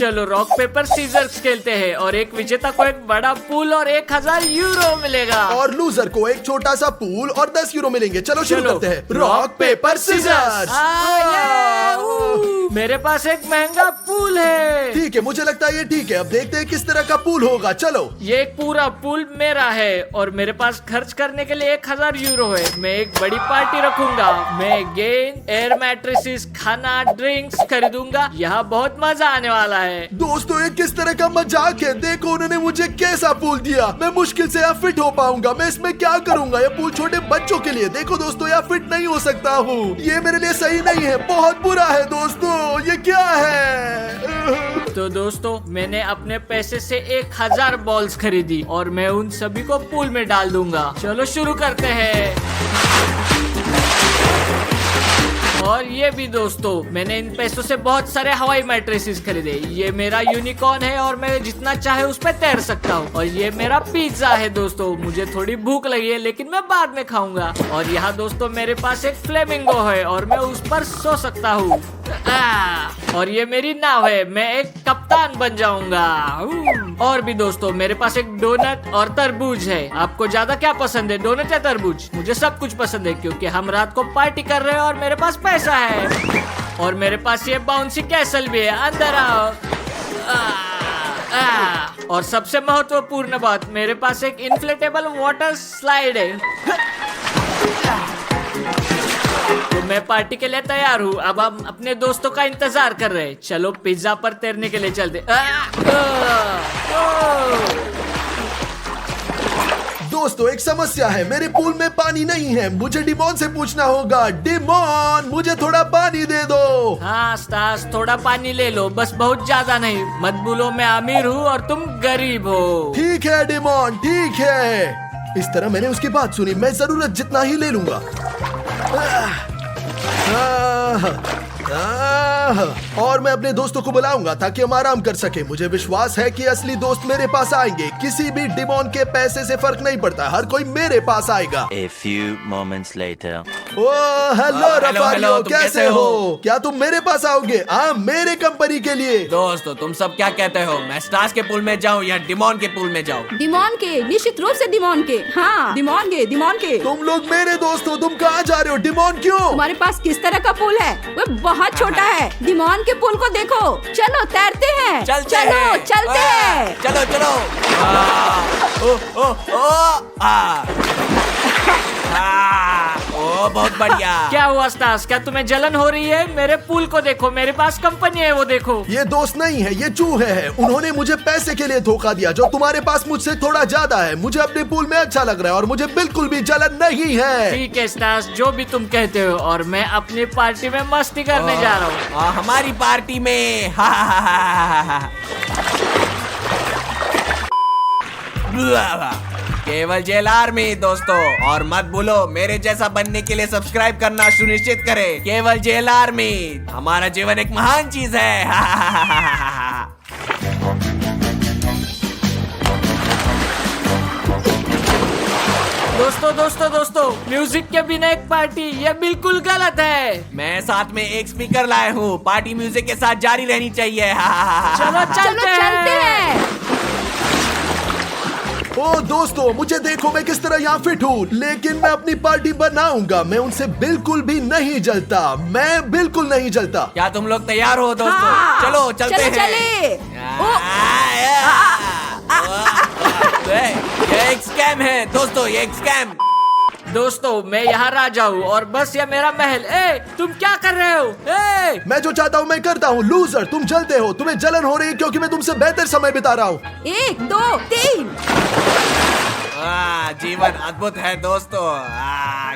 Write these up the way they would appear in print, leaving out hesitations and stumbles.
चलो rock paper seizures खेलते हैं और एक विजेता को एक बड़ा पूल और 1000 यूरो मिलेगा। और लूजर को एक छोटा सा पूल और 10 यूरो मिलेंगे। चलो शुरू करते हैं। Rock paper scissors. मेरे पास एक महंगा पूल है। ठीक है, मुझे लगता है ये ठीक है। अब देखते हैं किस तरह का पूल होगा। चलो, ये एक पूरा पूल मेरा है और मेरे पास खर्च करने के लिए 1000 यूरो है। मैं एक बड़ी पार्टी रखूंगा। मैं गेंद, एयर मैट्रेसेस, खाना, ड्रिंक्स खरीदूंगा। यहाँ बहुत मजा आने वाला है। दोस्तों, ये किस तरह का मजाक है? देखो उन्होंने मुझे कैसा पूल दिया। मैं मुश्किल से यहाँ फिट हो पाऊंगा। मैं इसमें क्या करूंगा? ये पूल छोटे बच्चों के लिए। देखो दोस्तों, यहाँ फिट नहीं हो सकता हूँ। ये मेरे लिए सही नहीं है। बहुत बुरा है दोस्तों, ये क्या है? तो दोस्तों, मैंने अपने पैसे से 1000 बॉल्स खरीदी और मैं उन सभी को पूल में डाल दूंगा। चलो शुरू करते हैं। और ये भी दोस्तों, मैंने इन पैसों से बहुत सारे हवाई मैट्रेसेस खरीदे। ये मेरा यूनिकॉर्न है और मैं जितना चाहे उस पर तैर सकता हूँ। और ये मेरा पिज्जा है दोस्तों। मुझे थोड़ी भूख लगी है लेकिन मैं बाद में खाऊंगा। और यहाँ दोस्तों मेरे पास एक फ्लेमिंगो है और मैं उस पर सो सकता हूँ। और ये मेरी नाव है। मैं एक कप्तान बन जाऊंगा। और भी दोस्तों, मेरे पास एक डोनट और तरबूज है। आपको ज्यादा क्या पसंद है, डोनट या तरबूज? मुझे सब कुछ पसंद है क्योंकि हम रात को पार्टी कर रहे हैं और मेरे पास पैसा है। और मेरे पास ये बाउंसी कैसल भी है। अंदर आओ। और सबसे महत्वपूर्ण बात, मेरे पास एक इन्फ्लेटेबल वाटर स्लाइड है। तो मैं पार्टी के लिए तैयार हूँ। अब हम अपने दोस्तों का इंतजार कर रहे हैं। चलो पिज्जा पर तैरने के लिए चलते। दोस्तों, एक समस्या है। मेरे पूल में पानी नहीं है। मुझे डिमोन से पूछना होगा। डिमोन, मुझे थोड़ा पानी दे दो। हाँ स्टास, थोड़ा पानी ले लो, बस बहुत ज्यादा नहीं। मत बोलो मैं अमीर हूँ और तुम गरीब हो। ठीक है डिमोन, ठीक है। इस तरह मैंने उसकी बात सुनी। मैं जरूरत जितना ही ले लूंगा। और मैं अपने दोस्तों को बुलाऊंगा ताकि हम आराम कर सके। मुझे विश्वास है कि असली दोस्त मेरे पास आएंगे। किसी भी डिमोन के पैसे से फर्क नहीं पड़ता। हर कोई मेरे पास आएगा। A few moments later. Oh hello Rafario, तुम कैसे हो? क्या तुम मेरे पास आओगे? हाँ, मेरे कंपनी के लिए। दोस्तों, तुम सब क्या कहते हो? मैं स्टार्स के पूल में जाऊं या डिमोन के पूल में जाऊं? डिमोन के, निश्चित रूप से डिमोन के। हाँ, डिमोन के। तुम लोग मेरे दोस्त हो। तुम कहाँ जा रहे हो? डिमोन क्यों? तुम्हारे पास किस तरह का पूल है? वो बहुत छोटा है। डिमोन के पूल को देखो। चलो तैरते हैं। चलते चलो हैं। चलते हैं। चलो चलो। ओ बहुत बढ़िया। क्या हुआ स्टास? क्या तुम्हें जलन हो रही है? मेरे पूल को देखो, मेरे पास कंपनी है, वो देखो। ये दोस्त नहीं है, ये चूहे हैं। उन्होंने मुझे पैसे के लिए धोखा दिया जो तुम्हारे पास मुझसे थोड़ा ज्यादा है। मुझे अपने पूल में अच्छा लग रहा है और मुझे बिल्कुल भी जलन नहीं है। ठीक है स्टास, जो भी तुम कहते हो। और मैं अपनी पार्टी में मस्ती करने जा रहा हूँ। हमारी पार्टी में केवल जेल आर्मी दोस्तों। और मत भूलो, मेरे जैसा बनने के लिए सब्सक्राइब करना सुनिश्चित करें। केवल जेल आर्मी। हमारा जीवन एक महान चीज है। दोस्तों, म्यूजिक के बिना एक पार्टी, ये बिल्कुल गलत है। मैं साथ में एक स्पीकर लाया हूँ। पार्टी म्यूजिक के साथ जारी रहनी चाहिए। चलो चलते हैं। ओ दोस्तों, मुझे देखो मैं किस तरह यहाँ फिट हूँ। लेकिन मैं अपनी पार्टी बनाऊंगा। मैं उनसे बिल्कुल भी नहीं जलता। मैं बिल्कुल नहीं जलता। क्या तुम लोग तैयार हो दोस्तों? हाँ, चलो चलते हैं। ये एक स्कैम है दोस्तों, ये एक स्कैम। दोस्तों, मैं यहाँ राजा हूँ और बस ये मेरा महल। तुम क्या कर रहे हो? मैं जो चाहता हूँ मैं करता हूँ। लूजर, तुम जलते हो। तुम्हें जलन हो रही है क्योंकि मैं तुमसे बेहतर समय बिता रहा हूँ। 1 2 3। जीवन अद्भुत है दोस्तों।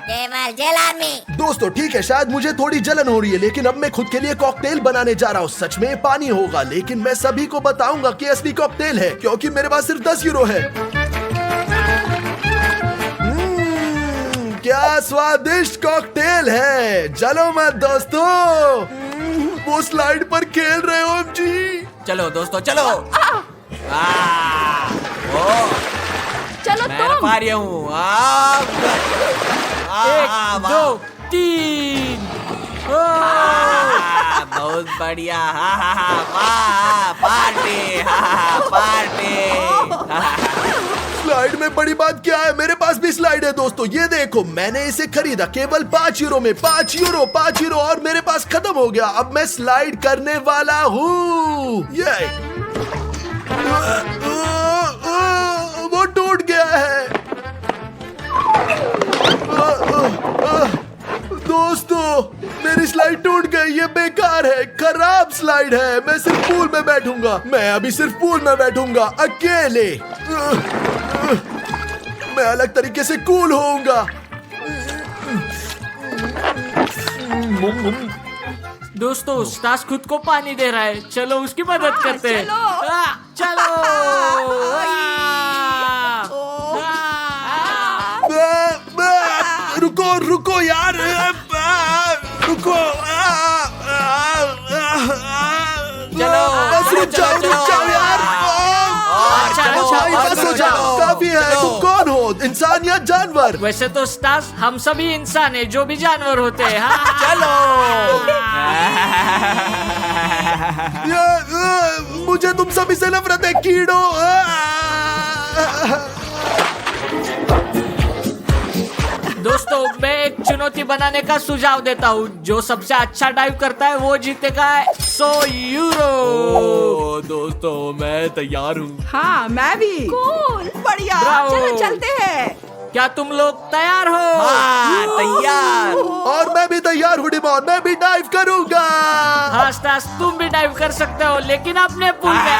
केवल जेल आर्मी। दोस्तों ठीक है, शायद मुझे थोड़ी जलन हो रही है लेकिन अब मैं खुद के लिए कॉकटेल बनाने जा रहा हूँ। सच में पानी होगा लेकिन मैं सभी को बताऊंगा कि असली कॉकटेल है क्योंकि मेरे पास सिर्फ 10 यूरो है। क्या स्वादिष्ट कॉकटेल है। चलो मत दोस्तों, वो स्लाइड पर खेल रहे हो जी। चलो दोस्तों चलो। चलो मैं तुम। रफारी हूँ। 1 2 3। बहुत बढ़िया। वाह पार्टी। स्लाइड में बड़ी बात क्या है, मेरे पास भी स्लाइड है दोस्तों। ये देखो, मैंने इसे खरीदा केवल 5 यूरो में। 5 यूरो और मेरे पास खत्म हो गया। अब मैं स्लाइड करने वाला हूँ। ये वो टूट गया है। दोस्तों, मेरी स्लाइड टूट गई। ये बेकार है, खराब स्लाइड है। मैं सिर्फ पूल में बैठूंगा। मैं अभी सिर्फ पूल में बैठूंगा अकेले। मैं अलग तरीके से कूल होऊंगा। दोस्तों स्टास खुद को पानी दे रहा है, चलो उसकी मदद करते हैं। चलो रुको यार, रुको। बस रुक जाओ यार। बस हो जाओ, काफी है। तुम कौन हो, इंसान या जानवर? वैसे तो स्टास हम सभी इंसान है, जो भी जानवर होते हैं। हाँ। चलो। मुझे तुम सभी से नफरत है, कीड़ो। दोस्तों मैं एक चुनौती बनाने का सुझाव देता हूँ। जो सबसे अच्छा डाइव करता है वो जीतेगा 100 यूरो। दोस्तों मैं तैयार हूँ। हाँ मैं भी। कूल, बढ़िया। ब्रावो। चलो चलते हैं। क्या तुम लोग तैयार हो? हाँ, तैयार। और मैं भी तैयार हूँ डिमॉन, मैं भी डाइव करूंगा। हाँ स्टास, तुम भी डाइव कर सकते हो, लेकिन अपने पूल में।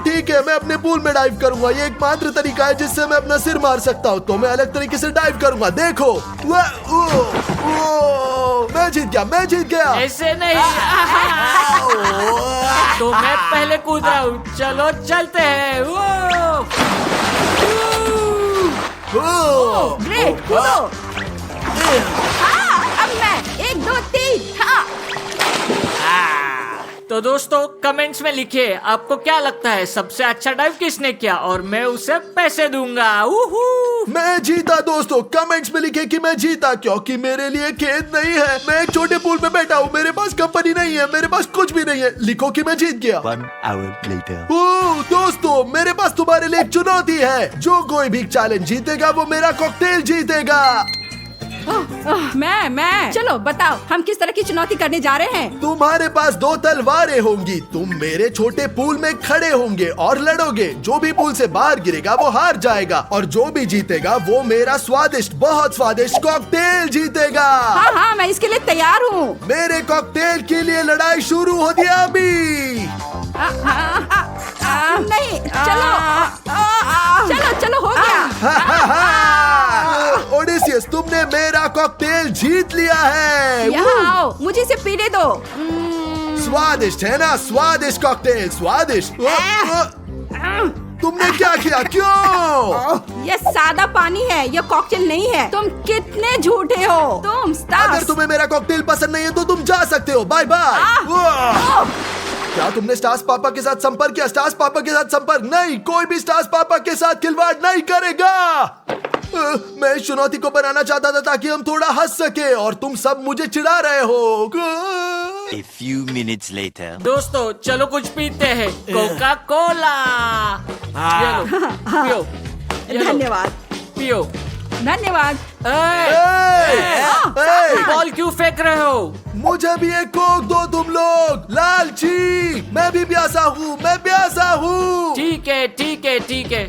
ठीक है, मैं अपने पूल में डाइव करूंगा। ये एकमात्र तरीका है जिससे मैं अपना सिर मार सकता हूँ। तो मैं अलग तरीके से डाइव करूंगा। देखो, मैं जीत गया। ऐसे नहीं। तो मैं पहले कूद रहा हूँ, चलो चलते हैं। ग्रेट, कूदो। हाँ, अब मैं 1 2 3। हाँ। तो दोस्तों कमेंट्स में लिखिए आपको क्या लगता है सबसे अच्छा डाइव किसने किया, और मैं उसे पैसे दूंगा। मैं जीता दोस्तों। कमेंट्स में लिखे कि मैं जीता, क्योंकि मेरे लिए खेद नहीं है। मैं एक छोटे पूल में बैठा हूँ, मेरे पास कंपनी नहीं है, मेरे पास कुछ भी नहीं है। लिखो कि मैं जीत गया। 1 hour later. दोस्तों, मेरे पास तुम्हारे लिए एक चुनौती है। जो कोई भी चैलेंज जीतेगा वो मेरा कॉकटेल जीतेगा। मैं चलो बताओ, हम किस तरह की चुनौती करने जा रहे हैं? तुम्हारे पास 2 तलवारें होंगी। तुम मेरे छोटे पूल में खड़े होंगे और लड़ोगे। जो भी पूल से बाहर गिरेगा वो हार जाएगा, और जो भी जीतेगा वो मेरा बहुत स्वादिष्ट कॉकटेल जीतेगा। हाँ मैं इसके लिए तैयार हूँ। मेरे कॉकटेल के लिए लड़ाई शुरू होती है अभी। नहीं, चलो हो गया। ओडिसियस, तुमने मेरा कॉकटेल जीत लिया है। यहाँ आओ, मुझे इसे पीने दो। स्वादिष्ट है ना, स्वादिष्ट कॉकटेल, स्वादिष्ट। तुमने क्या किया, क्यों? ये सादा पानी है, ये कॉकटेल नहीं है। तुम कितने झूठे हो तुम स्टार्स। अगर तुम्हें मेरा कॉकटेल पसंद नहीं है तो तुम जा सकते हो। Bye bye. क्या तुमने स्टार्स पापा के साथ संपर्क किया? स्टार्स पापा के साथ संपर्क नहीं। कोई भी स्टार्स पापा के साथ खिलवाड़ नहीं करेगा। मैं इस चुनौती को बनाना चाहता था ताकि हम थोड़ा हंस सके, और तुम सब मुझे चिढ़ा रहे हो। A few minutes later. दोस्तों चलो कुछ पीते हैं। Coca Cola. पियो। धन्यवाद। पियो। धन्यवाद। बॉल क्यों फेंक रहे हो? मुझे भी एक कोक दो तुम लोग, लालची। मैं भी प्यासा हूँ। ठीक है।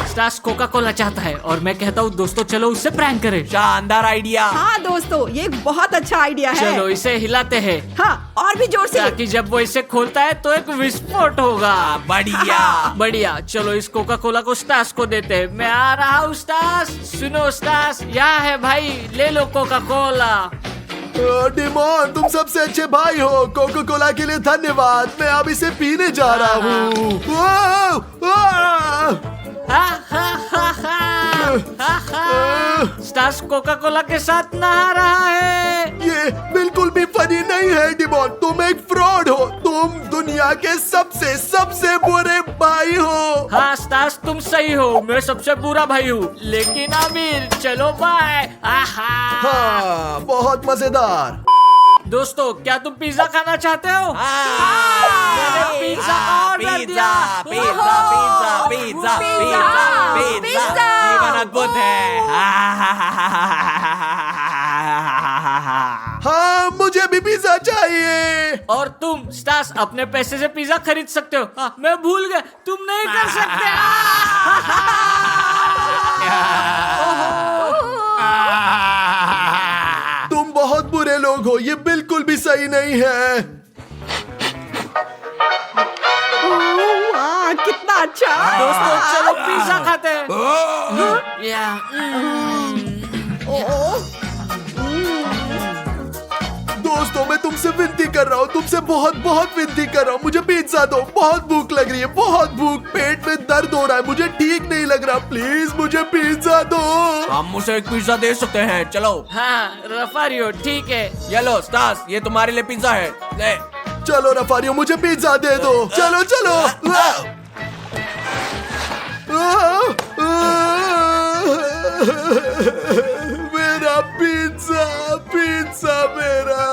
स्टार्स कोका कोला चाहता है, और मैं कहता हूँ दोस्तों चलो उससे प्रैंक करें। शानदार आइडिया। हाँ दोस्तों, ये एक बहुत अच्छा आइडिया है। चलो इसे हिलाते हैं। हाँ, और भी जोर से। ताकि जब वो इसे खोलता है तो एक विस्फोट होगा। बढ़िया। चलो इस कोका कोला को स्टार्स को देते हैं। मैं आ रहा हूँ स्टार्स। सुनो स्टार्स, यहाँ है भाई, ले लो कोका कोला। डिमॉन, तुम सबसे अच्छे भाई हो। कोका कोला के लिए धन्यवाद। मैं अब इसे पीने जा रहा हूँ। स्टार्स कोका कोला के साथ नहा रहा है। ये बिल्कुल भी फनी नहीं है डिमॉन। तुम एक फ्रॉड हो। तुम दुनिया के सबसे बुरे भाई हो। हाँ स्टार्स, तुम सही हो। मैं सबसे बुरा भाई हूँ, लेकिन अमीर। चलो बाय। हाँ, बहुत मजेदार। दोस्तों क्या तुम पिज्जा खाना चाहते हो? हाँ। मैंने पिज्जा। जीवन अद्भुत है। हाँ, मुझे भी पिज्जा चाहिए। और तुम स्टास अपने पैसे से पिज्जा खरीद सकते हो। मैं भूल गया, तुम नहीं कर सकते। तुम बहुत बुरे लोग हो, ये बिल्कुल भी सही नहीं है। वाह, कितना अच्छा। दोस्तों चलो पिज्जा खाते हैं। या, दोस्तों मैं तुमसे विनती कर रहा हूँ, तुमसे बहुत बहुत विनती कर रहा हूँ, मुझे पिज्जा दो। बहुत भूख लग रही है, बहुत भूख। पेट में दर्द हो रहा है, मुझे ठीक नहीं लग रहा। प्लीज मुझे पिज्जा दो। हम उसे एक पिज्जा दे सकते हैं, चलो। हाँ रफारियो ठीक है। ये लो स्टास, ये तुम्हारे लिए पिज्जा है, ले। चलो रफारियो, मुझे पिज्जा दे दो। चलो चलो। मेरा पिज्जा, पिज्जा मेरा।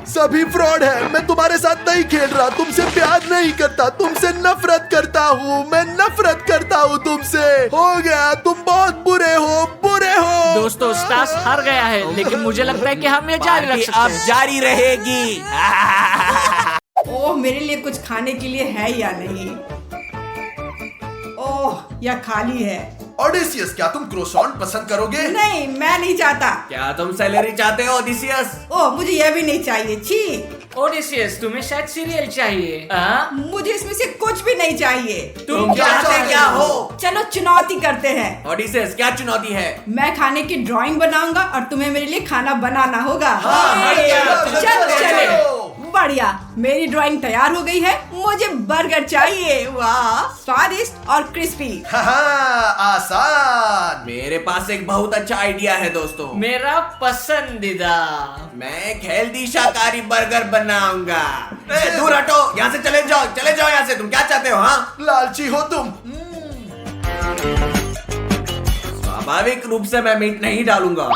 सभी फ्रॉड है। मैं तुम्हारे साथ नहीं खेल रहा, तुमसे प्यार नहीं करता, तुमसे नफरत करता हूँ। मैं नफरत करता हूँ तुमसे। हो गया, तुम बहुत बुरे हो, बुरे हो। दोस्तों स्टास हार गया है, लेकिन मुझे लगता है कि हम ये जारी रख पार्टी सकते अब हैं। जारी रहेगी। ओह, मेरे लिए कुछ खाने के लिए है या नहीं? ओह, यह खाली है। ओडिसियस, क्या तुम क्रोसॉन्ट पसंद करोगे? नहीं, मैं नहीं चाहता। क्या तुम सैलरी चाहते हो ओडिसियस? ओह, मुझे यह भी नहीं चाहिए। छी, ओडिसियस तुम्हें शायद सीरियल चाहिए। हाँ? मुझे इसमें से कुछ भी नहीं चाहिए। तुम चाहते क्या हो? चलो चुनौती करते हैं। ओडिसियस क्या चुनौती है? मैं खाने की ड्राइंग बनाऊंगा और तुम्हें मेरे लिए खाना बनाना होगा। चलो, चल चले। चलो। बढ़िया, मेरी ड्राइंग तैयार हो गई है। मुझे बर्गर चाहिए। वाह, स्वादिष्ट और क्रिस्पी। आसान। मेरे पास एक बहुत अच्छा आइडिया है दोस्तों। मेरा पसंदीदा। मैं एक हेल्दी शाकाहारी बर्गर बनाऊंगा। दूर हटो, यहाँ से चले जाओ यहाँ से। तुम क्या चाहते हो? हाँ, लालची हो तुम। स्वाभाविक रूप से मैं मीट नहीं डालूंगा।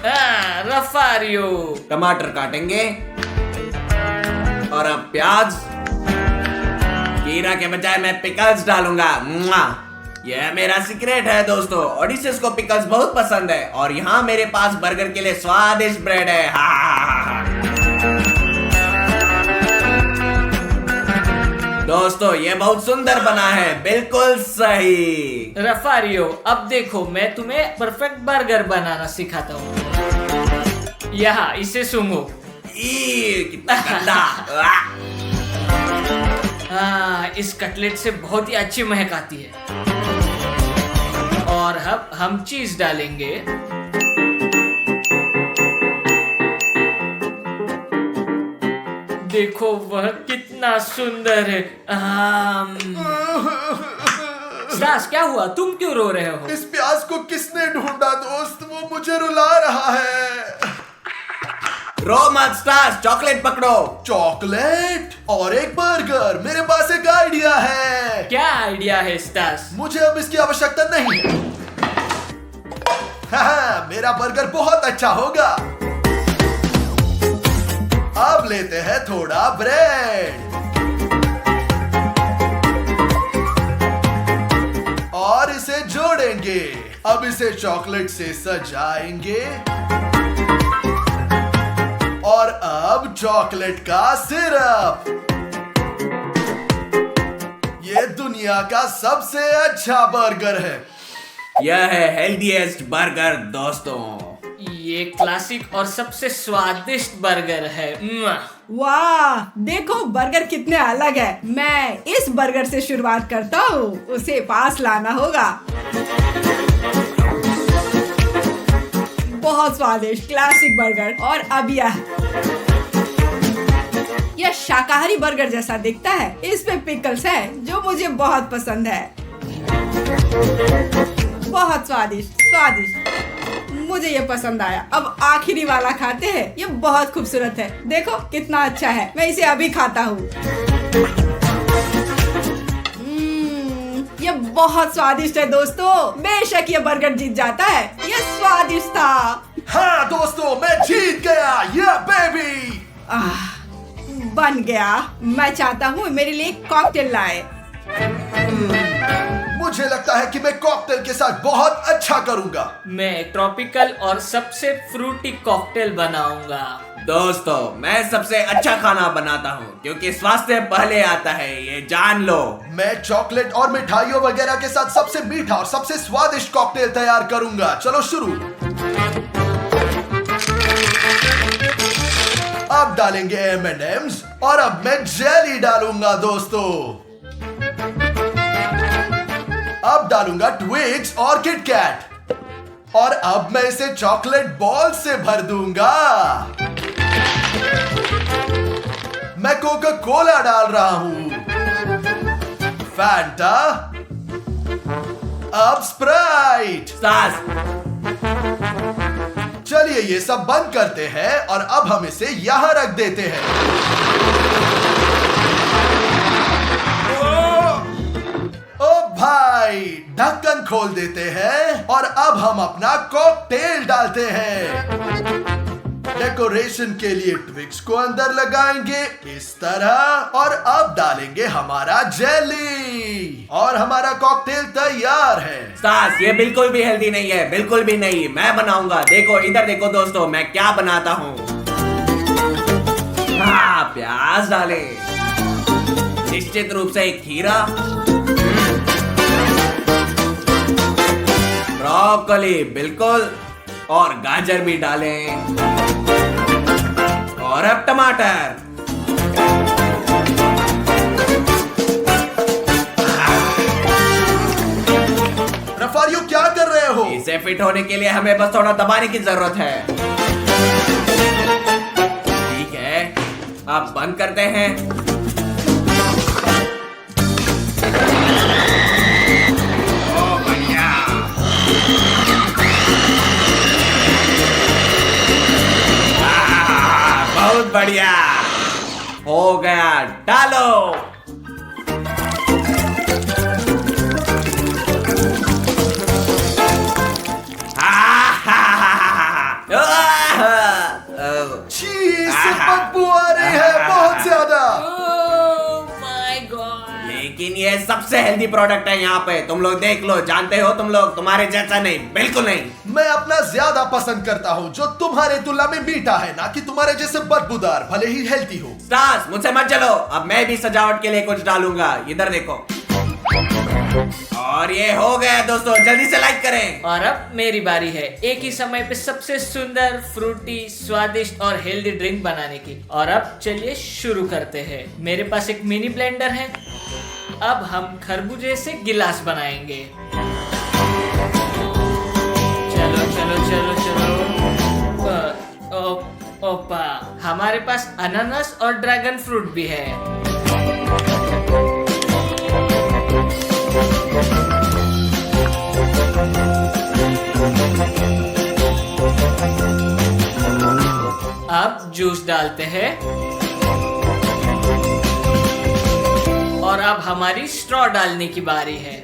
हाँ, रफारियो। टमाटर काटेंगे और अब प्याज। खीरा के बजाय मैं पिकल्स डालूंगा। मुआ। यह मेरा सीक्रेट है दोस्तों। ओडिसियस को पिकल्स बहुत पसंद है और यहाँ मेरे पास बर्गर के लिए स्वादिष्ट ब्रेड है। दोस्तों ये बहुत सुंदर बना है, बिल्कुल सही। रफारियो अब देखो, मैं तुम्हें परफेक्ट बर्गर बनाना सिखाता हूँ। यहाँ इसे सूंघो। कितना गंदा। हाँ, इस कटलेट से बहुत ही अच्छी महक आती है। और अब हम चीज डालेंगे। देखो वह कितना सुंदर है। स्टास क्या हुआ, तुम क्यों रो रहे हो? इस प्याज को किसने ढूंढा दोस्त? वो मुझे रुला रहा है। रो मत स्टार्स, चॉकलेट पकड़ो। चॉकलेट और एक बर्गर। मेरे पास एक आइडिया है। क्या आइडिया है स्टास? मुझे अब इसकी आवश्यकता नहीं है। हाँ, मेरा बर्गर बहुत अच्छा होगा। अब लेते हैं थोड़ा ब्रेड और इसे जोड़ेंगे। अब इसे चॉकलेट से सजाएंगे और अब चॉकलेट का सिरप। ये दुनिया का सबसे अच्छा बर्गर है। यह है हेल्दीएस्ट बर्गर दोस्तों। ये क्लासिक और सबसे स्वादिष्ट बर्गर है। वाह, देखो बर्गर कितने अलग है। मैं इस बर्गर से शुरुआत करता हूँ, उसे पास लाना होगा। बहुत स्वादिष्ट क्लासिक बर्गर। और अब यह शाकाहारी बर्गर जैसा दिखता है। इसमें पिकल्स है जो मुझे बहुत पसंद है। बहुत स्वादिष्ट स्वादिष्ट, मुझे ये पसंद आया। अब आखिरी वाला खाते हैं। ये बहुत खूबसूरत है, देखो कितना अच्छा है। मैं इसे अभी खाता हूँ। ये बहुत स्वादिष्ट है दोस्तों। बेशक ये बर्गर जीत जाता है, ये स्वादिष्ट था। हाँ दोस्तों, मैं जीत गया। ये बेबी बन गया। मैं चाहता हूँ मेरे लिए एक कॉकटेल लाए। मुझे लगता है कि मैं कॉकटेल के साथ बहुत अच्छा करूंगा। मैं ट्रॉपिकल और सबसे फ्रूटी कॉकटेल बनाऊंगा। दोस्तों मैं सबसे अच्छा खाना बनाता हूँ क्योंकि स्वास्थ्य पहले आता है, ये जान लो। मैं चॉकलेट और मिठाइयों वगैरह के साथ सबसे मीठा और सबसे स्वादिष्ट कॉकटेल तैयार करूंगा। चलो शुरू। अब डालेंगे M&M's और अब मैं जेली डालूंगा दोस्तों। अब डालूंगा ट्विक्स और किटकैट और अब मैं इसे चॉकलेट बॉल से भर दूंगा। मैं कोका कोला डाल रहा हूं, फैंटा, अब स्प्राइट। सास चलिए ये सब बंद करते हैं और अब हम इसे यहां रख देते हैं। ओ भाई, ढक्कन खोल देते हैं और अब हम अपना कॉकटेल डालते हैं। डेकोरेशन के लिए ट्विक्स को अंदर लगाएंगे इस तरह और अब डालेंगे हमारा जेली और हमारा कॉकटेल तैयार है। सास ये बिल्कुल भी हेल्दी नहीं है, बिल्कुल भी नहीं। मैं बनाऊंगा, देखो इधर देखो दोस्तों मैं क्या बनाता हूँ। हाँ, प्याज डाले, निश्चित रूप से एक खीरा, ब्रोकोली बिल्कुल, और गाजर भी डालें और अब टमाटर। रफारियो क्या कर रहे हो? इसे फिट होने के लिए हमें बस थोड़ा दबाने की जरूरत है। ठीक है, अब बंद करते हैं। ओ बढ़िया। बहुत बढ़िया हो गया, डालो। छी, इससे बदबू आ रही है बहुत ज्यादा। My God. लेकिन ये सबसे हेल्दी प्रोडक्ट है यहाँ पे, तुम लोग देख लो, जानते हो तुम लोग, तुम्हारे जैसा नहीं, बिल्कुल नहीं। मैं अपना ज्यादा पसंद करता हूँ जो तुम्हारे तुलना में मीठा है, ना कि तुम्हारे जैसे बदबूदार, भले ही हेल्दी हो। स्टार्स मुझसे मत चलो, अब मैं भी सजावट के लिए कुछ डालूंगा, इधर देखो। और ये हो गया दोस्तों, जल्दी से लाइक करें। और अब मेरी बारी है एक ही समय पे सबसे सुंदर, फ्रूटी, स्वादिष्ट और हेल्दी ड्रिंक बनाने की। और अब चलिए शुरू करते हैं। मेरे पास एक मिनी ब्लेंडर है। अब हम खरबूजे से गिलास बनाएंगे। चलो चलो चलो चलो। ओपा, हमारे पास अनानास और ड्रैगन फ्रूट भी है। अब जूस डालते हैं और अब हमारी स्ट्रॉ डालने की बारी है।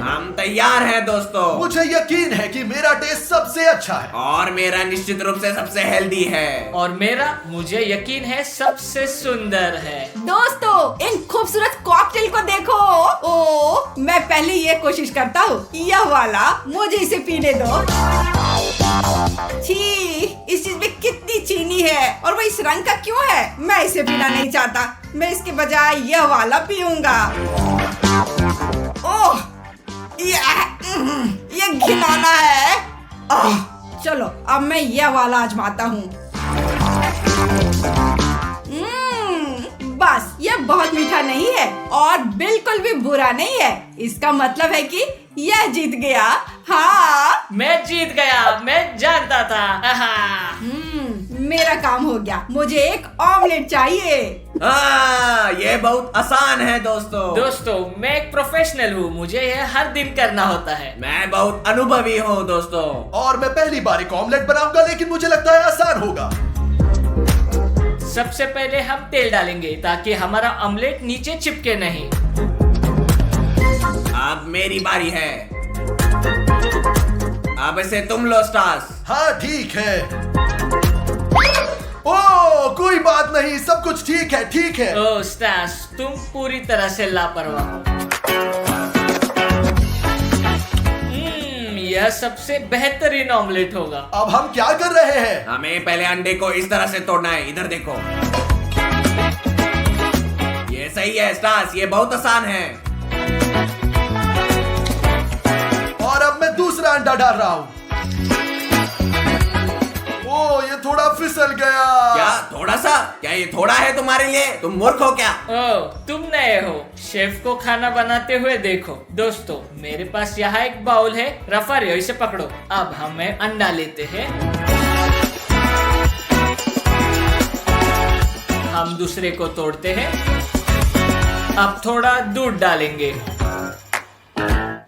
हम तैयार हैं दोस्तों। मुझे यकीन है कि मेरा टेस्ट सबसे अच्छा है और मेरा निश्चित रूप से सबसे हेल्दी है। और मेरा, मुझे यकीन है, सबसे सुंदर है। दोस्तों इन खूबसूरत कॉकटेल को देखो। ओ, मैं पहले ये कोशिश करता हूँ, यह वाला, मुझे इसे पीने दो। छी, इस चीज में कितनी चीनी है और वो इस रंग का क्यों है? मैं इसे पीना नहीं चाहता, मैं इसके बजाय यह वाला पीऊंगा। ओह, ये घिनौना है। चलो अब मैं यह वाला आजमाता हूँ। बस ये बहुत मीठा नहीं है और बिल्कुल भी बुरा नहीं है। इसका मतलब है कि यह जीत गया। हाँ, मैं जीत गया, मैं जानता था। मेरा काम हो गया। मुझे एक ऑमलेट चाहिए। ये बहुत आसान है दोस्तों। मैं एक प्रोफेशनल हूँ, मुझे यह हर दिन करना होता है। मैं बहुत अनुभवी हूँ दोस्तों। और मैं पहली बार एक ऑमलेट बनाऊंगा, लेकिन मुझे लगता है आसान होगा। सबसे पहले हम तेल डालेंगे ताकि हमारा ऑमलेट नीचे चिपके नहीं। अब मेरी बारी है। अब इसे तुम लो स्टार्स। हाँ ठीक है। ओ कोई बात नहीं, सब कुछ ठीक है, ठीक है। ओ स्टार्स, तुम पूरी तरह से लापरवाह हो। यह सबसे बेहतरीन ऑमलेट होगा। अब हम क्या कर रहे हैं? हमें पहले अंडे को इस तरह से तोड़ना है। इधर देखो, ये सही है स्टार्स, ये बहुत आसान है। और अब मैं दूसरा अंडा डाल रहा हूँ। ओ, ये थोड़ा फिसल गया। क्या थोड़ा सा? क्या ये थोड़ा है तुम्हारे लिए? तुम मूर्ख हो क्या? ओ, तुम नए हो, शेफ को खाना बनाते हुए देखो। दोस्तों, मेरे पास यहाँ एक बाउल है। रफारियो, इसे पकड़ो। अब हमें अंडा लेते हैं, हम दूसरे को तोड़ते हैं। अब थोड़ा दूध डालेंगे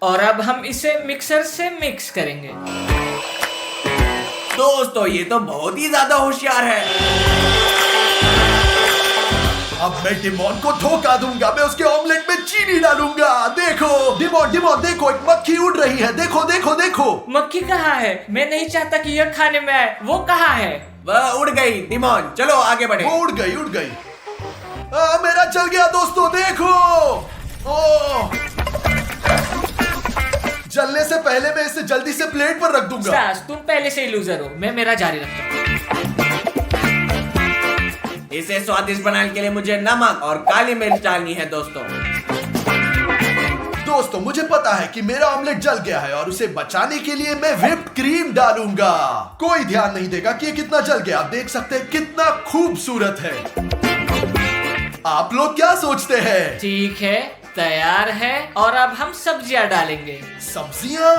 और अब हम इसे मिक्सर से मिक्स करेंगे। दोस्तों, ये तो बहुत ही ज्यादा होशियार है। अब मैं डिमोन को धोखा दूंगा। मैं उसके ऑमलेट में चीनी डालूंगा। देखो डिमोन, डिमोन देखो, एक मक्खी उड़ रही है। देखो देखो देखो। मक्खी कहाँ है? मैं नहीं चाहता कि यह खाने में आए। वो कहाँ है? वह उड़ गई। डिमोन, चलो आगे बढ़े। वो उड़ गई, उड़ गई। मेरा चल गया दोस्तों, देखो। ओ, जलने से पहले मैं इसे जल्दी से प्लेट पर रख दूंगा। स्टार्स, तुम पहले से ही लूजर हो। मैं मेरा जारी रखता हूँ। इसे स्वादिष्ट बनाने के लिए मुझे नमक और काली मिर्च डालनी है दोस्तों। दोस्तों, मुझे पता है कि मेरा ऑमलेट जल गया है और उसे बचाने के लिए मैं व्हिप्ड क्रीम डालूंगा। कोई ध्यान नहीं देगा कि ये कितना जल गया। आप देख सकते हैं कितना खूबसूरत है। आप लोग क्या सोचते हैं? ठीक है, तैयार है। और अब हम सब्जियां डालेंगे। सब्जियां?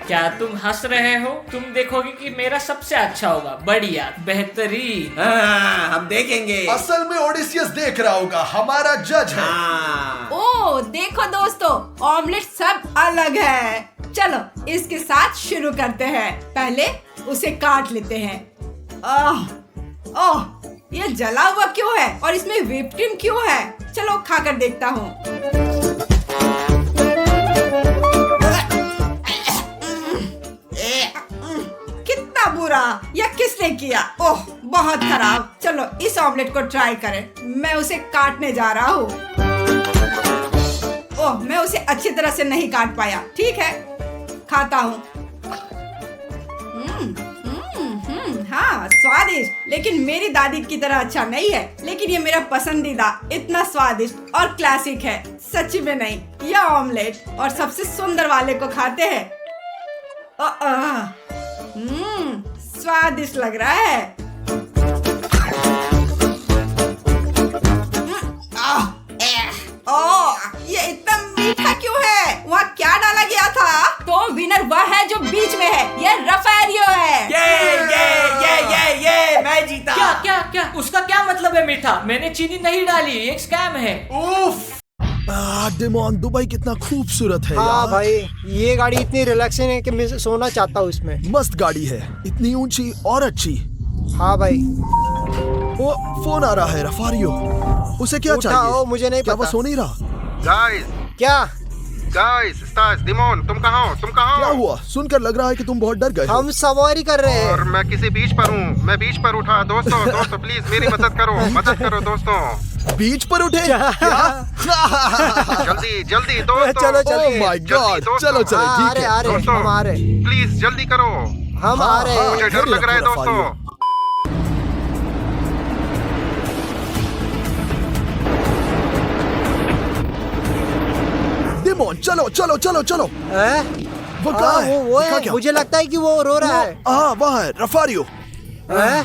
क्या तुम हंस रहे हो? तुम देखोगे कि मेरा सबसे अच्छा होगा। बढ़िया, बेहतरीन। हाँ, हम देखेंगे। असल में ओडिसियस देख रहा होगा, हमारा जज है। हाँ। ओ देखो दोस्तों, ऑमलेट सब अलग है। चलो इसके साथ शुरू करते हैं। पहले उसे काट लेते हैं। ओह, ये जला हुआ क्यों है और इसमें व्हिप्ड क्रीम क्यों है? चलो खाकर देखता हूँ। कितना बुरा! यह किसने किया? ओह, बहुत खराब। चलो इस ऑमलेट को ट्राई करें। मैं उसे काटने जा रहा हूँ। ओह, मैं उसे अच्छी तरह से नहीं काट पाया। ठीक है, खाता हूँ। हाँ, स्वादिष्ट, लेकिन मेरी दादी की तरह अच्छा नहीं है। लेकिन ये मेरा पसंदीदा, इतना स्वादिष्ट और क्लासिक है। सच्ची में नहीं, यह ऑमलेट और सबसे सुंदर वाले को खाते हैं। स्वादिष्ट लग रहा है। ये इतना मीठा क्यों है? वहाँ क्या डाला गया था? तो विनर वह है जो बीच में है। ये रफारियो है। ये मैं जीता। क्या क्या क्या? उसका क्या मतलब है मीठा? मैंने चीनी नहीं डाली, एक स्कैम है। उफ! डिमोन, दुबई कितना खूबसूरत है हाँ यार। भाई, ये गाड़ी इतनी रिलैक्सिंग है कि मैं सोना चाहता हूँ इसमें। मस्त गाड़ी है, इतनी ऊंची और अच्छी। हाँ भाई। वो फोन आ रहा है रफारियो। उसे क्या उठाओ, चाहिए? मुझे नहीं क्या पता। वो सो नहीं रहा? गाइस, क्या स्टार्स, डिमोन, तुम कहाँ हो? क्या हुआ? सुनकर लग रहा है कि तुम बहुत डर गए हो। हम सवारी कर रहे और हैं। मैं किसी बीच पर हूँ। मैं बीच पर उठा। दोस्तों प्लीज मेरी मदद करो दोस्तों। बीच पर उठे? जल्दी दोस्तों। चलो चलिए। Oh my God! चलो चलो, हाँ, ठीक है। आ रहे हम आ रहे प्लीज जल्दी करो। हम आ रहे मुझे हैं। डर लग रहा है दोस्तों। डिमोन, चलो चलो चलो चलो। हैं? वो कहाँ है? वो दिखा है। क्या? मुझे लगता है कि वो रो रहा है। हाँ, वहाँ है रफारियो। हैं?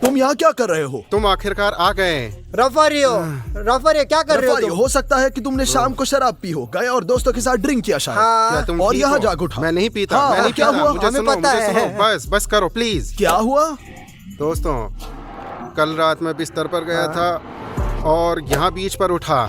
तुम यहाँ क्या कर रहे हो? तुम आखिरकार आ गए। रफारियो क्या कर रहे हो रफारियो, तुम? हो सकता है कि तुमने शाम को शराब पी हो, गए और दोस्तों के साथ ड्रिंक किया शायद। हाँ। क्या तुम और ठीक यहाँ हो? जाग उठा। मैं नहीं पीता। हाँ, मैं नहीं क्या पीता। हुआ? मुझे हमें सुनो, पता मुझे है। सुनो। बस करो प्लीज। क्या हुआ? दोस्तों, कल रात मैं बिस्तर पर गया था और यहाँ बीच पर उठा।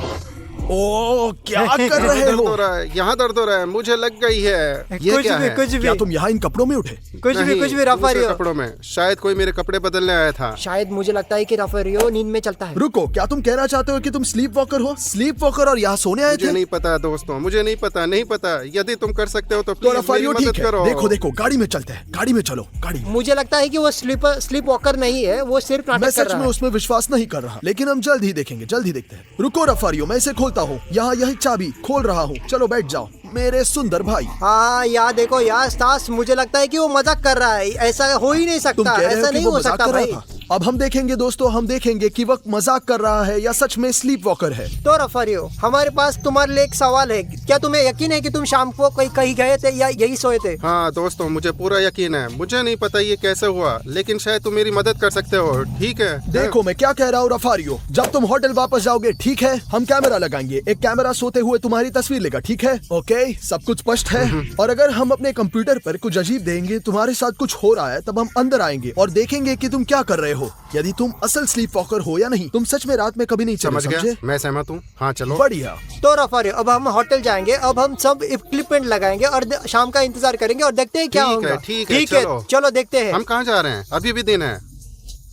ओ, क्या कर रहे दर्द हो हो? रहा है, यहाँ दर्द हो रहा है, मुझे लग गई है। ये कुछ क्या भी है? कुछ क्या भी तुम यहाँ इन कपड़ों में उठे? कुछ भी दूसरे रफारियो। कपड़ों में। शायद कोई मेरे कपड़े बदलने आया था। शायद मुझे लगता है कि रफारियो नींद में चलता है। रुको, क्या तुम कहना चाहते हो कि तुम स्लीप वॉकर हो? स्लीप वॉकर और यहाँ सोने आए मुझे थे? नहीं पता दोस्तों, मुझे नहीं पता। यदि तुम कर सकते हो तो तो प्लीज मेरी रफारियो मदद ठीक है। करो। देखो देखो, गाड़ी में चलते हैं। गाड़ी में चलो, गाड़ी में। मुझे लगता है कि वो स्लीप वॉकर नहीं है, वो सिर्फ मैं नाटक कर सच रहा में है। उसमें विश्वास नहीं कर रहा, लेकिन हम जल्द ही देखेंगे, जल्द ही देखते हैं। रुको रफारियो, मैं इसे खोलता हूँ। यहाँ यही चाबी खोल रहा हूँ। चलो बैठ जाओ। मेरे सुंदर भाई। हाँ यार देखो यार स्टास, मुझे लगता है कि वो मजाक कर रहा है। ऐसा हो ही नहीं तुम सकता, कह रहे हो ऐसा कि नहीं वो हो मजाक सकता कर रहा भाई। था? अब हम देखेंगे दोस्तों, हम देखेंगे कि वक्त मजाक कर रहा है या सच में स्लीप वॉकर है। तो रफारियो, हमारे पास तुम्हारे लिए एक सवाल है। क्या तुम्हें यकीन है कि तुम शाम को कहीं गए थे या यही सोए थे? हाँ दोस्तों, मुझे पूरा यकीन है। मुझे नहीं पता ये कैसे हुआ, लेकिन शायद तुम मेरी मदद कर सकते हो। ठीक है, देखो मैं क्या कह रहा हूँ रफारियो, जब तुम होटल वापस जाओगे, ठीक है, हम कैमरा लगाएंगे। एक कैमरा सोते हुए तुम्हारी तस्वीर लेगा, ठीक है? ओके, सब कुछ स्पष्ट है। और अगर हम अपने कंप्यूटर पर कुछ अजीब देंगे, तुम्हारे साथ कुछ हो रहा है, तब हम अंदर आएंगे और देखेंगे कि तुम क्या कर रहे हो, यदि तुम असल स्लीप वॉकर हो या नहीं। तुम सच में रात में कभी नहीं चले, समझ गया, समझे? मैं सहमत हूँ। हाँ चलो। बढ़िया। तो रफारियो, अब हम होटल जाएंगे। अब हम सब इक्विपमेंट लगाएंगे और शाम का इंतजार करेंगे और देखते हैं क्या ठीक होगा। है, ठीक है, चलो। चलो देखते हैं। हम कहाँ जा रहे हैं? अभी भी दिन है,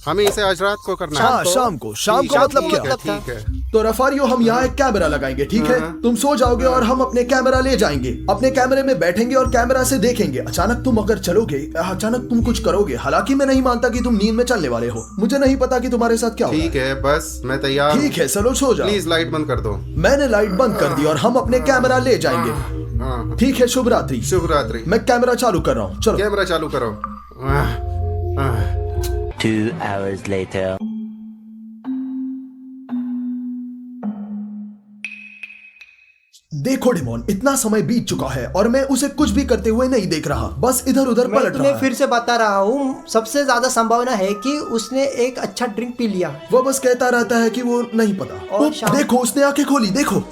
हमें इसे आज रात को करना है। हाँ, शाम को ठीक मतलब है, क्या? ठीक है। तो रफारियो, हम यहाँ एक कैमरा लगाएंगे, ठीक है? तुम सो जाओगे और हम अपने कैमरा ले जाएंगे, अपने कैमरे में बैठेंगे और कैमरा से देखेंगे। अचानक तुम अगर चलोगे, अचानक तुम कुछ करोगे, हालांकि मैं नहीं मानता कि तुम नींद में चलने वाले हो, मुझे नहीं पता कि तुम्हारे साथ क्या होगा। ठीक है, बस मैं तैयार हूँ। ठीक है, चलो सो जाओ। प्लीज लाइट बंद कर दो। मैंने लाइट बंद कर दी और हम अपने कैमरा ले जाएंगे। हाँ, ठीक है, शुभ रात्रि। शुभ रात्रि। मैं कैमरा चालू कर रहा हूँ, चलो। कैमरा चालू करो। आह, आह। 2 hours later. देखो डिमोन, इतना समय बीत चुका है और मैं उसे कुछ भी करते हुए नहीं देख रहा, बस इधर उधर मैं पलट रहा तुम्हें है। फिर से बता रहा हूँ, सबसे ज्यादा संभावना है कि उसने एक अच्छा ड्रिंक पी लिया। वो बस कहता रहता है कि वो नहीं पता। और ओ, शाम- देखो उसने आंखें खोली, देखो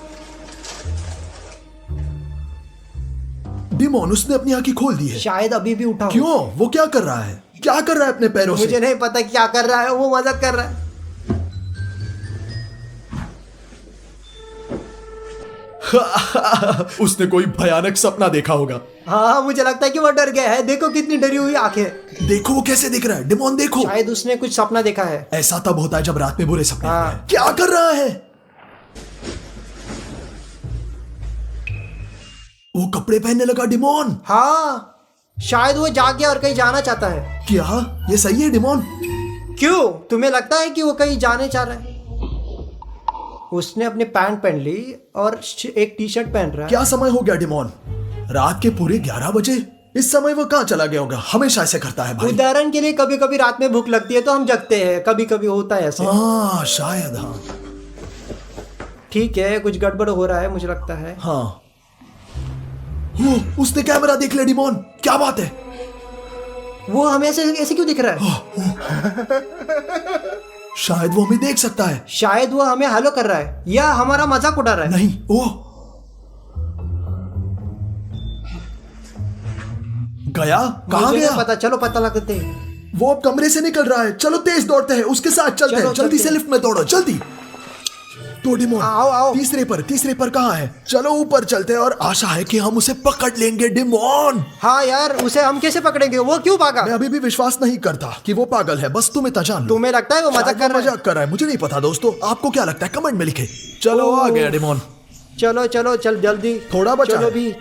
डिमोन, उसने अपनी आंखें खोल दी है। शायद अभी भी उठा हो। क्यों? वो क्या कर रहा है? क्या कर रहा है अपने पैरों मुझे से? नहीं पता क्या कर रहा है, वो मजाक कर रहा है। उसने कोई भयानक सपना देखा होगा। हाँ, मुझे लगता है कि वो डर गया है। देखो कितनी डरी हुई आंखें। देखो वो कैसे दिख रहा है, डिमोन देखो। शायद उसने कुछ सपना देखा है। ऐसा तब होता है जब रात में बुरे सपने हाँ। आते हैं। क्या कर रहा है? वो कपड़े पहनने लगा डिमोन। हाँ, शायद वो जाग गया और कहीं जाना चाहता है। क्या ये सही है डिमोन? क्यों? तुम्हें लगता है कि वो कहीं जाने चाह रहा है? उसने अपनी पैंट पहन ली और एक टी शर्ट पहन रहा है। क्या समय हो गया डिमोन? रात के पूरे 11 बजे। इस समय वो कहाँ चला गया होगा? हमेशा ऐसे करता है भाई। उदाहरण के लिए कभी कभी रात में भूख लगती है तो हम जगते हैं, कभी कभी होता है ऐसे। हाँ शायद, हाँ ठीक है, कुछ गड़बड़ हो रहा है मुझे लगता है। हाँ। वो उसने कैमरा देख लिया डिमोन, क्या बात है? वो हमें ऐसे क्यों दिख रहा है? शायद वो हमें देख सकता है। शायद वो हमें हेलो कर रहा है या हमारा मजाक उड़ा रहा है। नहीं, वो गया कहाँ मुझे गया? नहीं पता, चलो पता लगाते हैं। वो अब कमरे से निकल रहा है। चलो तेज दौड़ते हैं, उसके साथ चलते चलो, हैं। जल्दी चलते से हैं। लिफ्ट में दौड़ो, जल्दी। तो डिमोन, आओ, आओ। तीसरे पर कहाँ है? चलो ऊपर चलते हैं और आशा है कि हम उसे पकड़ लेंगे डिमोन। हाँ यार, उसे हम कैसे पकड़ेंगे? वो क्यों भागा? मैं अभी भी विश्वास नहीं करता कि वो पागल है, बस तुम इतना जान लो। तुम्हें लगता है वो मजाक कर रहा है? मजाक कर रहा है, मुझे नहीं पता दोस्तों। आपको क्या लगता है? कमेंट में लिखे। चलो आ गया डिमोन। चलो चलो चल जल्दी, थोड़ा बचा चलो है। भी।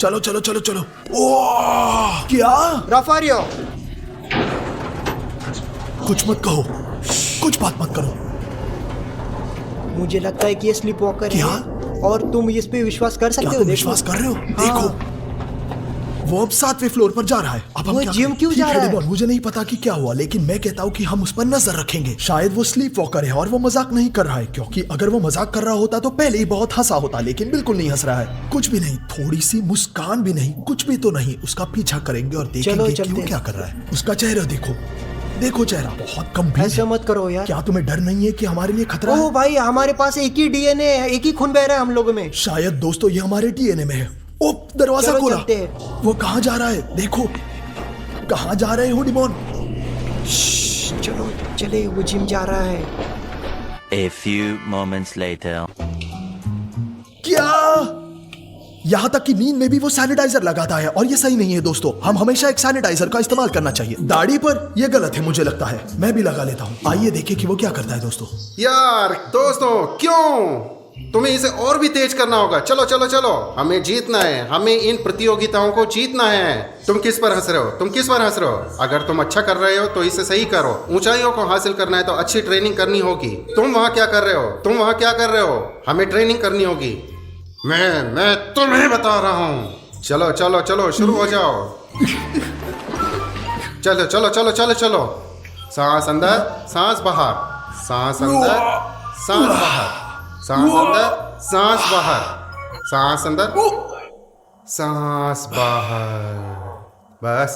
चलो चलो चलो चलो। ओह क्या? रफारियो, कुछ मत कहो, कुछ बात मत करो। मुझे लगता है कि ये स्लीप वॉकर क्या? है और तुम इस पे विश्वास कर क्या सकते हो। तुम देखो। विश्वास कर रहे हो? हाँ। देखो वो अब 7वें फ्लोर पर जा रहा है। अब हम वो क्या जिम करें? क्यों ठीक जा रहा है? डिमोन, मुझे नहीं पता कि क्या हुआ, लेकिन मैं कहता हूँ कि हम उस पर नजर रखेंगे। शायद वो स्लीप वॉकर है और वो मजाक नहीं कर रहा है, क्योंकि अगर वो मजाक कर रहा होता तो पहले ही बहुत हंसा होता, लेकिन बिल्कुल नहीं हंस रहा है। कुछ भी नहीं, थोड़ी सी मुस्कान भी नहीं, कुछ भी तो नहीं। उसका पीछा करेंगे और देखेंगे कि चलते वो हैं। क्या कर रहा है। उसका चेहरा देखो, देखो चेहरा बहुत गंभीर ऐसा है। मत करो यार। क्या तुम्हें डर नहीं है कि हमारे लिए खतरा है? ओ भाई, हमारे पास एक ही डीएनए है, एक ही खून बह रहा है हम लोगों में। शायद दोस्तों ये हमारे डीएनए में है। ओ दरवाजा चलो खोला। चलते हैं। वो कहाँ जा रहा है? देखो कहाँ जा रहे हो डिमोन? चलो चले, वो जिम जा रहा है। A few moments later. क्या? यहाँ तक कि नींद में भी वो सैनिटाइजर लगाता है और ये सही नहीं है दोस्तों। हम हमेशा एक सैनिटाइजर का इस्तेमाल करना चाहिए। दाढ़ी पर ये गलत है मुझे लगता है। मैं भी लगा लेता हूँ। आइए देखें कि वो क्या करता है दोस्तों। यार दोस्तों, क्यों? तुम्हें इसे और भी तेज करना होगा। चलो चलो चलो, हमें जीतना है, हमें इन प्रतियोगिताओं को जीतना है। तुम किस पर हंस रहे हो? तुम किस पर हंस रहे हो? अगर तुम अच्छा कर रहे हो तो इसे सही करो। ऊंचाइयों को हासिल करना है तो अच्छी ट्रेनिंग करनी होगी। तुम वहाँ क्या कर रहे हो? तुम वहाँ क्या कर रहे हो? हमें ट्रेनिंग करनी होगी। मैं तुम्हें बता रहा हूँ। चलो चलो चलो शुरू हो जाओ। चलो चलो चलो चलो चलो। सांस अंदर, सांस बाहर, सांस अंदर, सांस बाहर, सांस अंदर, सांस बाहर, सांस अंदर, सांस बाहर। बस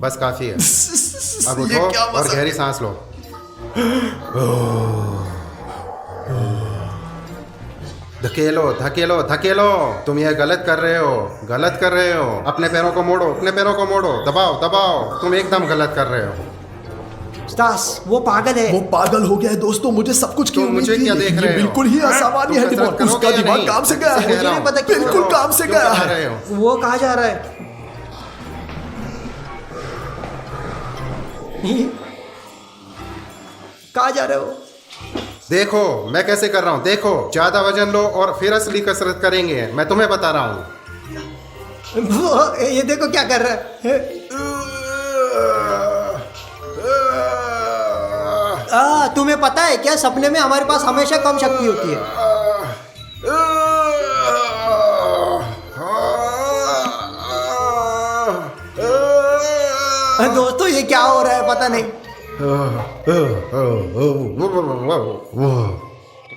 बस काफी है। अब ये उठो क्या और मजा- गहरी सांस लो। धकेलो धकेलो धकेलो। तुम ये गलत कर रहे हो, गलत कर रहे हो। अपने पैरों को मोड़ो, अपने पैरों को मोड़ो। दबाओ दबाओ। तुम एकदम गलत कर रहे हो। स्टास, वो पागल है। वो पागल हो गया है दोस्तों, मुझे सब कुछ की तुम उम्मीद मुझे थी, क्या लेकिन देख ये रहे हो? बिल्कुल ही असामान्य तुम है कसरत डिमोन। करोगे उसका या दिमाग नहीं? काम से गया मुझे है। कह रहा हूं। पता क्यों? बिल्कुल काम से क्यों गया बता है। रहे हो? वो कहाँ जा रहा है? कहाँ जा रहे हो? देखो मैं कैसे कर रहा हूँ। देखो, ज्यादा वजन लो और फिर असली कसरत करेंगे। मैं तुम्हें बता रहा हूँ। ये देखो क्या कर रहा है। तुम्हें पता है क्या, सपने में हमारे पास हमेशा कम शक्ति होती है। दोस्तों ये क्या हो रहा है पता नहीं।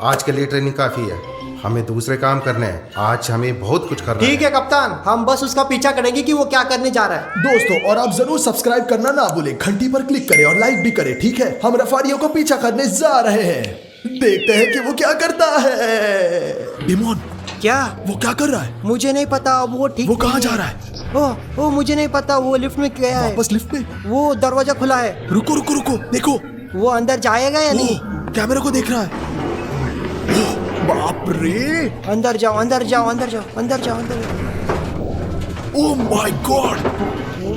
आज के लिए ट्रेनिंग काफी है, हमें दूसरे काम करने हैं। आज हमें बहुत कुछ करना ठीक है कप्तान, हम बस उसका पीछा करेंगे कि वो क्या करने जा रहा है। दोस्तों, और आप जरूर सब्सक्राइब करना ना भूलें, घंटी पर क्लिक करें और लाइक भी करें, ठीक है? हम रफारियों को पीछा करने जा रहे हैं। देखते हैं कि वो क्या करता है। डिमोन, क्या? वो क्या कर रहा है? मुझे नहीं पता। अब वो ठीक वो कहाँ नहीं जा है। रहा है? ओ मुझे नहीं पता। वो लिफ्ट में गया है। वापस लिफ्ट में? वो दरवाजा खुला है। रुको रुको रुको, देखो वो अंदर जाएगा या नहीं? कैमरे को देख रहा है। ओह, बाप रे, अंदर जाओ अंदर जाओ अंदर जाओ अंदर जाओ अंदर जाओ। Oh my God.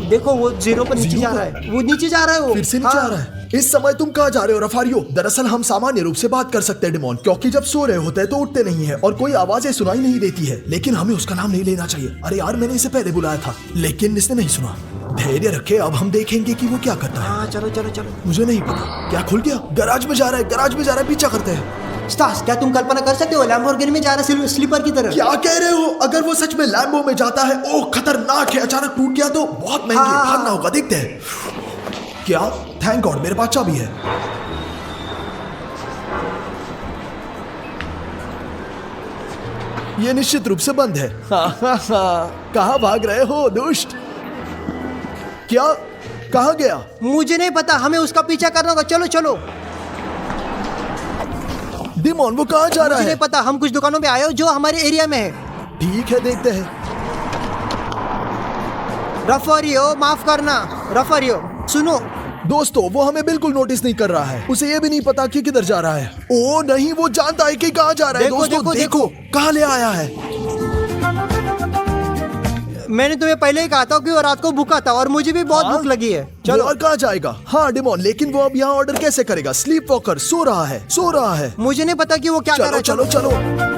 देखो वो जीरो पर नीचे जीरो जा पर? रहा है। वो नीचे जा रहा है। वो फिर से नीचे आ रहा है। इस समय तुम कहाँ जा रहे हो रफारियो? दरअसल हम सामान्य रूप से बात कर सकते हैं डिमोन, क्योंकि जब सो रहे होते हैं तो उठते नहीं है और कोई आवाजें सुनाई नहीं देती है। लेकिन हमें उसका नाम नहीं लेना चाहिए। अरे यार, मैंने इसे पहले बुलाया था लेकिन इसने नहीं सुना। धैर्य रखे, अब हम देखेंगे कि वो क्या करता है। हाँ चलो चलो चलो। मुझे नहीं पता क्या खुल गया। गैराज में जा रहा है, गैराज में जा रहा है, पीछा करते हैं। स्टास, क्या तुम कल्पना कर सकते हो लैम्बोर्गिनी में जा रहा है स्लीपर की तरह? क्या कह रहे हो? अगर वो सच में लैम्बो में जाता है, ओह खतरनाक है। अचानक टूट गया तो बहुत महंगी है, हाँ। भागना होगा। देखते हैं क्या। थैंक गॉड मेरे पास चाबी है। ये निश्चित रूप से बंद है। कहाँ भाग रहे हो दुष्ट? क्या? कहाँ गया? मुझे नहीं पता, हमें उसका पीछा करना होगा। चलो चलो। डिमोन, वो कहाँ जा रहा मुझे है? नहीं पता, हम कुछ दुकानों पे आए हो जो हमारे एरिया में है। ठीक है, देखते हैं। रफारियो माफ करना। रफारियो सुनो, दोस्तों, वो हमें बिल्कुल नोटिस नहीं कर रहा है। उसे ये भी नहीं पता कि किधर जा रहा है। ओ नहीं, वो जानता है कि कहाँ जा रहा है। देखो, दोस्तों देखो, देखो कहाँ ले आया है। मैंने तुम्हें पहले ही कहा था कि वो रात को भूखा था और मुझे भी बहुत भूख लगी है। चलो, और कहाँ जाएगा? हाँ डिमोन, लेकिन वो अब यहाँ ऑर्डर कैसे करेगा? स्लीप वॉकर सो रहा है, सो रहा है। मुझे नहीं पता कि वो क्या कर रहा चलो है। चलो चलो।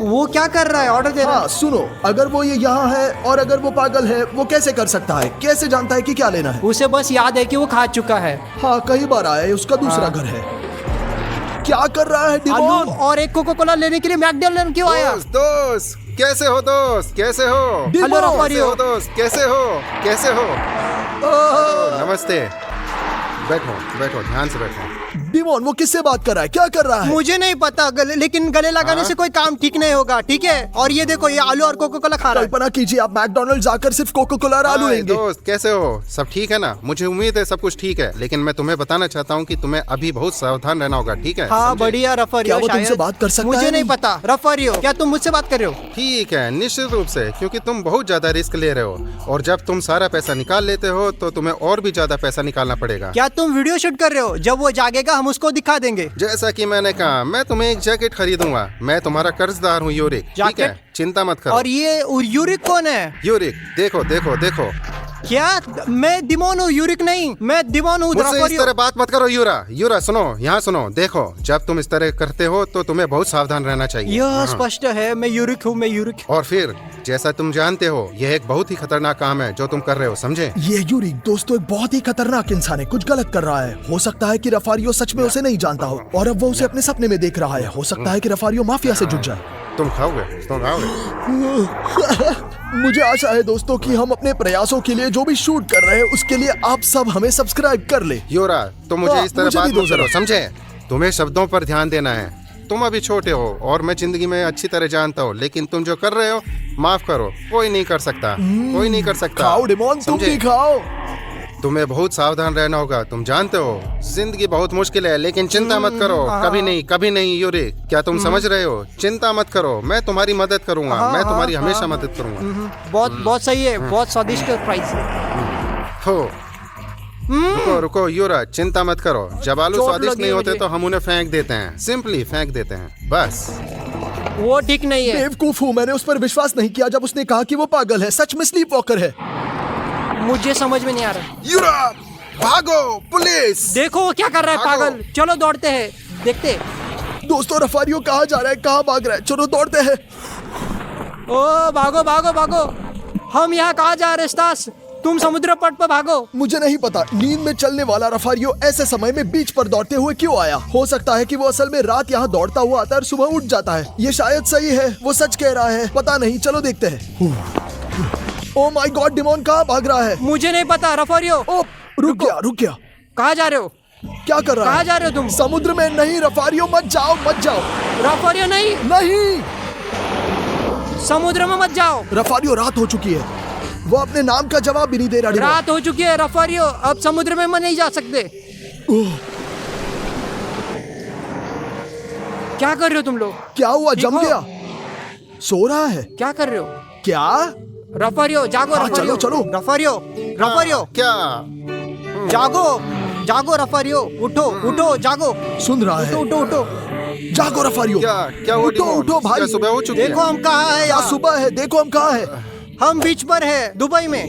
वो क्या कर रहा है? ऑर्डर दे रहा हाँ सुनो, अगर वो ये यहाँ है और अगर वो पागल है, वो कैसे कर सकता है? कैसे जानता है कि क्या लेना है? है। उसे बस याद है कि वो खा चुका है। हाँ, कई बार आया है, उसका दूसरा घर है। क्या कर रहा है डिमोन? आलू और एक कोको कोला लेने के लिए मैकडॉनल्ड क्यों आया? दोस्त दोस्त कैसे हो? दोस्त कैसे हो? डिमोन! हेलो कैसे रफारियो। हो दोस्त? कैसे हो? कैसे हो? नमस्ते। बैठो बैठो, ध्यान से बैठो। डिमोन, वो किससे बात कर रहा है? क्या कर रहा है? मुझे नहीं पता, लेकिन गले लगाने से कोई काम ठीक नहीं होगा, ठीक है? और ये देखो, ये आलू और कोको कोला खा रहा है। कल्पना कीजिए आप मैकडॉनल्ड जाकर सिर्फ कोको कोला और आलू हाय लेंगे। दोस्त, कैसे हो? सब ठीक है ना? मुझे उम्मीद है सब कुछ ठीक है, लेकिन मैं तुम्हें बताना चाहता हूँ कि तुम्हें अभी बहुत सावधान रहना होगा, ठीक है? हाँ समझे? बढ़िया रफारियो। क्या वो तुमसे शायद। बात कर सकता मुझे है? नहीं पता रफारियो, क्या तुम मुझसे बात कर रहे हो? ठीक है, निश्चित रूप से, क्योंकि तुम बहुत ज्यादा रिस्क ले रहे हो और जब तुम सारा पैसा निकाल लेते हो तो तुम्हें और भी ज्यादा पैसा निकालना पड़ेगा। क्या तुम वीडियो शूट कर रहे हो? जब वो जागेगा हम उसको दिखा देंगे। जैसा कि मैंने कहा, मैं तुम्हें एक जैकेट खरीदूंगा। मैं तुम्हारा कर्जदार हूँ यूरिक, ठीक है? जैकेट? चिंता मत करो। और ये यूरिक कौन है? यूरिक, देखो देखो देखो, क्या? मैं डिमोन हूँ, यूरिक नहीं। मैं डिमोन हूँ। मुझसे इस रफारियो। तरह बात मत करो यूरा। यूरा सुनो, यहाँ सुनो। देखो, जब तुम इस तरह करते हो तो तुम्हें बहुत सावधान रहना चाहिए। यह हाँ। स्पष्ट है, मैं यूरिक हूँ, मैं यूरिक। और फिर जैसा तुम जानते हो, यह एक बहुत ही खतरनाक काम है जो तुम कर रहे हो, समझे? ये यूरिक दोस्तों एक बहुत ही खतरनाक इंसान है, कुछ गलत कर रहा है। हो सकता है कि रफारियो सच में उसे नहीं जानता हो और अब वो उसे अपने सपने में देख रहा है। हो सकता है कि रफारियो माफिया से जुड़ जाए। तुम खाओगे, तुम खाओगे। मुझे आशा है दोस्तों कि हम अपने प्रयासों के लिए जो भी शूट कर रहे हैं उसके लिए आप सब हमें सब्सक्राइब कर ले। यूरा, तुम मुझे हाँ, इस तरह मुझे बात भी दो मत करो, जरा। समझे? तुम्हें शब्दों पर ध्यान देना है। तुम अभी छोटे हो और मैं जिंदगी में अच्छी तरह जानता हूँ, लेकिन तुम जो कर रहे हो, माफ करो, कोई नहीं कर सकता, कोई नहीं कर सकता। खाओ डिमोन, तुम समझे? भी खाओ। तुम्हें बहुत सावधान रहना होगा। तुम जानते हो जिंदगी बहुत मुश्किल है, लेकिन चिंता मत करो। कभी नहीं यूरी। क्या तुम समझ रहे हो? चिंता मत करो, मैं तुम्हारी मदद करूंगा। मैं तुम्हारी हमेशा मदद करूंगा। बहुत सही है, बहुत स्वादिष्ट प्राइस है। हो, रुको रुको यूरा, चिंता मत करो। जब आलू चोट स्वादिष्ट लगी नहीं होते मुझे। तो हम उन्हें फेंक देते हैं, सिंपली फेंक देते हैं, बस। वो ठीक नहीं है। बेवकूफ हूँ, मैंने उस पर विश्वास नहीं किया जब उसने कहा कि वो पागल है। सच में स्लीप वॉकर है। मुझे समझ में नहीं आ रहा। यूरा भागो, पुलिस। देखो वो क्या कर रहा है, भागो। पागल। चलो दौड़ते हैं, देखते। दोस्तों रफारियो कहाँ जा रहा है, कहाँ भाग रहा है? चलो दौड़ते हैं। ओ भागो भागो भागो। हम यहाँ कहाँ जा रहे स्टास? तुम समुद्र पट पर भागो। मुझे नहीं पता, नींद में चलने वाला रफारियो ऐसे समय में बीच पर दौड़ते हुए क्यों आया? हो सकता है कि वो असल में रात यहाँ दौड़ता हुआ आता है और सुबह उठ जाता है। ये शायद सही है, वो सच कह रहा है, पता नहीं। चलो देखते हैं। ओ माय गॉड, डिमोन कहाँ भाग रहा है? मुझे नहीं पता। रफारियो, ओ रुक गया। कहाँ जा रहे हो? क्या कर रहा है? कहाँ जा रहे हो तुम? समुद्र में नहीं रफारियो, मत जाओ। रफारियो नहीं, नहीं समुद्र में मत जाओ। रफारियो, रात हो चुकी है। वो अपने नाम का जवाब भी नहीं दे रहा। डिमोन। रात हो चुकी है रफारियो, अब समुद्र में नहीं जा सकते। क्या कर रहे हो तुम लोग? क्या हुआ, ठीक जम हो? गया? सो रहा है क्या कर रहे हो? क्या? रफारियो जागो। हाँ, रफारियो चलो। रफारियो क्या? जागो रफारियो, उठो जागो। सुन रहा है? उठो। जागो रफारियो। क्या हुआ डिमोन? उठो भाई। क्या सुबह हो चुकी है? देखो हम कहाँ है क्या यहाँ? सुबह है? देखो हम कहाँ है। हम बीच पर है, दुबई में।